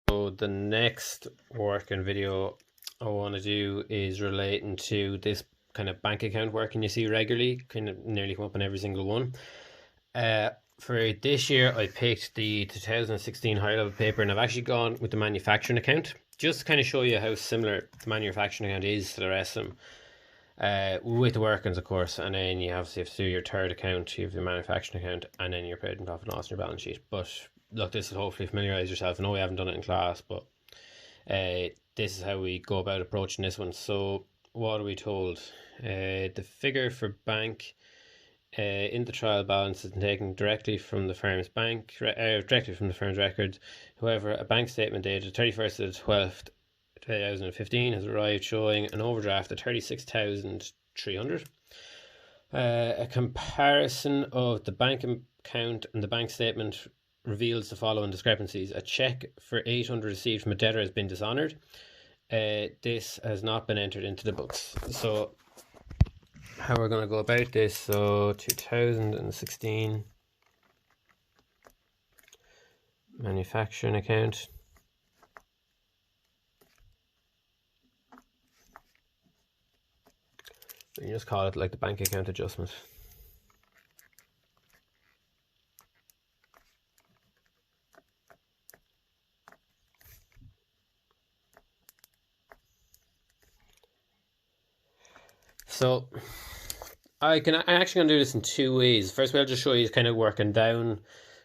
So the next working video I want to do is relating to this kind of bank account working you see regularly, kind of nearly come up in every single one. For this year, I picked the 2016 higher level paper, and I've actually gone with the manufacturing account just to kind of show you how similar the manufacturing account is to the rest of them. With the workings, of course, and then you obviously have to do your third account, you have the manufacturing account, and then your paid and profit and loss in your balance sheet. But look, this will hopefully familiarise yourself. I know we haven't done it in class, but this is how we go about approaching this one. So, what are we told? The figure for bank in the trial balance is taken directly from the firm's directly from the firm's records. However, a bank statement dated 31st of the 12th 2015 has arrived showing an overdraft of 36,300. A comparison of the bank account and the bank statement reveals the following discrepancies. A check for 800 received from a debtor has been dishonoured. This has not been entered into the books. So how we're going to go about this, so 2016 manufacturing account. You just call it like the bank account adjustment. So I'm actually going to do this in two ways. First way, I'll just show you kind of working down,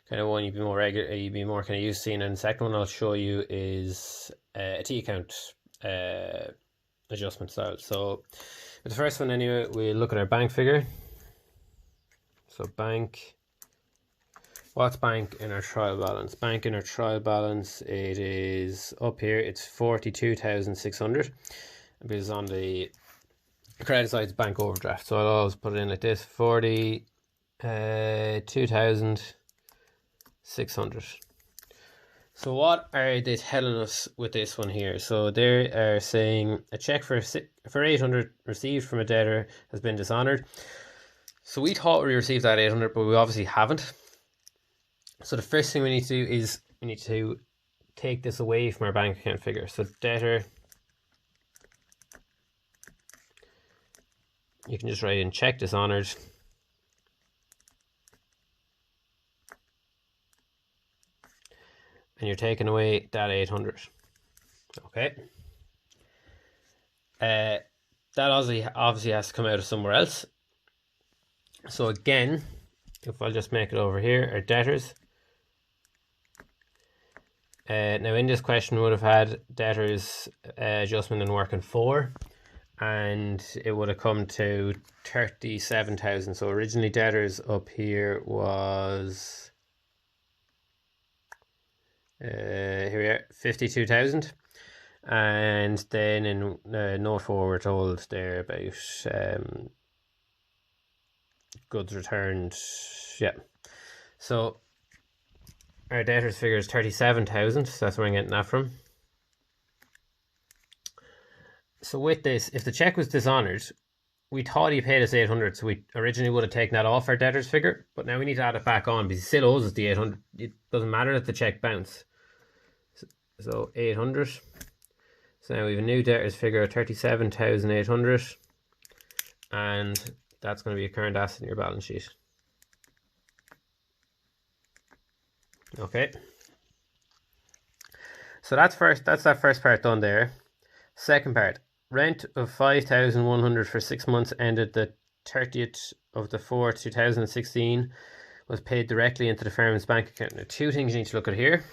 kind of one you'd be more regular, you'd be more kind of used to seeing, and the second one I'll show you is a T account adjustment style. So with the first one anyway, we look at our bank figure. So bank, what's bank in our trial balance? Bank in our trial balance, it is up here, it's 42,600, because on the credit side it's bank overdraft, so I'll always put it in like this: 42,600. So what are they telling us with this one here? So they are saying a check for 800 received from a debtor has been dishonoured. So we thought we received that 800, but we obviously haven't. So the first thing we need to do is we need to take this away from our bank account figure. So debtor, you can just write in check dishonoured. And you're taking away that 800. Okay. That obviously has to come out of somewhere else. So again, if I'll just make it over here, our debtors. Now in this question we would have had debtors adjustment and working 4, and it would have come to 37,000. So originally debtors up here was here we are, 52,000, and then in note 4 we're told there about goods returned. Yeah, so our debtors figure is 37,000, so that's where I'm getting that from. So with this, if the check was dishonoured, we thought he paid us 800, so we originally would have taken that off our debtors figure, but now we need to add it back on because he still owes us the 800. It doesn't matter if the check bounced. So 800. So now we have a new debtors figure of 37,800, and that's going to be a current asset in your balance sheet. Okay. So that's that first part done there. Second part, rent of 5,100 for 6 months ended the 30th of the 4th 2016 was paid directly into the firm's bank account. Now, two things you need to look at here.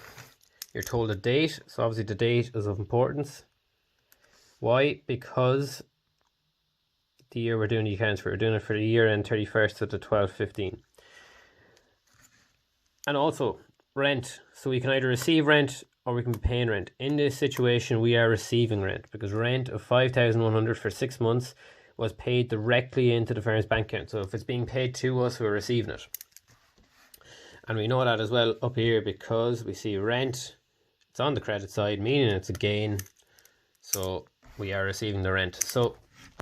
You're told a date, so obviously the date is of importance. Why? Because the year we're doing the accounts for, we're doing it for the year end 31st of the 12/15. And also rent, so we can either receive rent or we can be paying rent. In this situation we are receiving rent because rent of 5,100 for 6 months was paid directly into the firm's bank account. So if it's being paid to us, we're receiving it. And we know that as well up here because we see rent, it's on the credit side, meaning it's a gain, so we are receiving the rent. So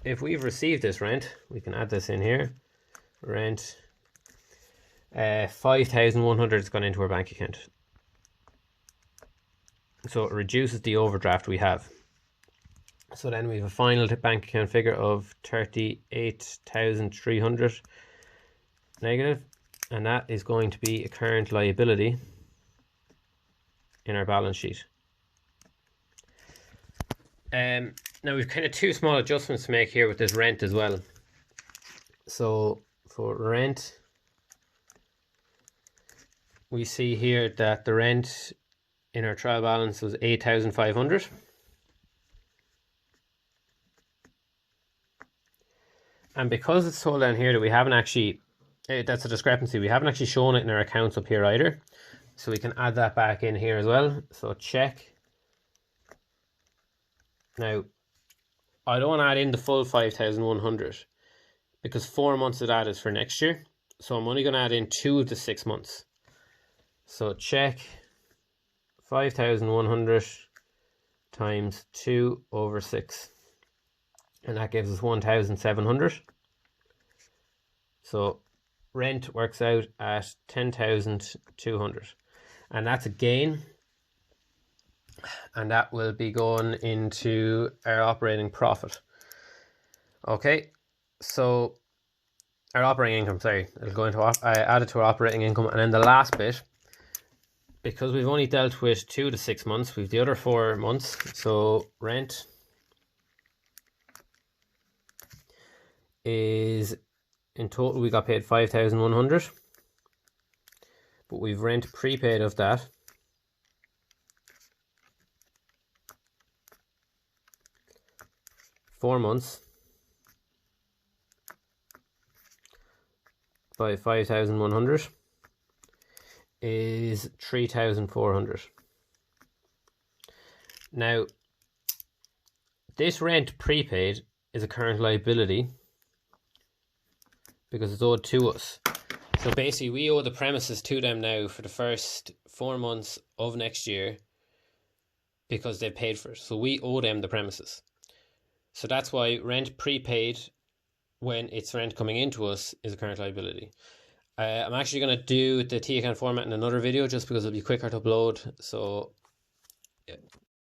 if we've received this rent, we can add this in here. Rent 5,100 has gone into our bank account. So it reduces the overdraft we have. So then we have a final bank account figure of 38,300 negative, and that is going to be a current liability in our balance sheet. Now we've kind of two small adjustments to make here with this rent as well. So for rent, we see here that the rent in our trial balance was 8,500. And because it's told down here that we haven't actually, that's a discrepancy, we haven't actually shown it in our accounts up here either. So we can add that back in here as well. So check. Now, I don't want to add in the full 5,100 because 4 months of that is for next year. So I'm only going to add in 2 of the 6 months. So check 5,100 times 2 over 6. And that gives us 1,700. So rent works out at 10,200. And that's a gain. And that will be going into our operating profit. Okay, so our operating income, sorry, it'll go into add it to our operating income. And then the last bit, because we've only dealt with 2 to 6 months, we've the other 4 months. So rent is, in total we got paid 5,100, but we've rent prepaid of that. Four months by 5,100 is 3,400. Now, this rent prepaid is a current liability because it's owed to us. So basically we owe the premises to them now for the first 4 months of next year because they paid for it. So we owe them the premises. So that's why rent prepaid, when it's rent coming into us, is a current liability. I'm actually going to do the T account format in another video just because it'll be quicker to upload. So yeah.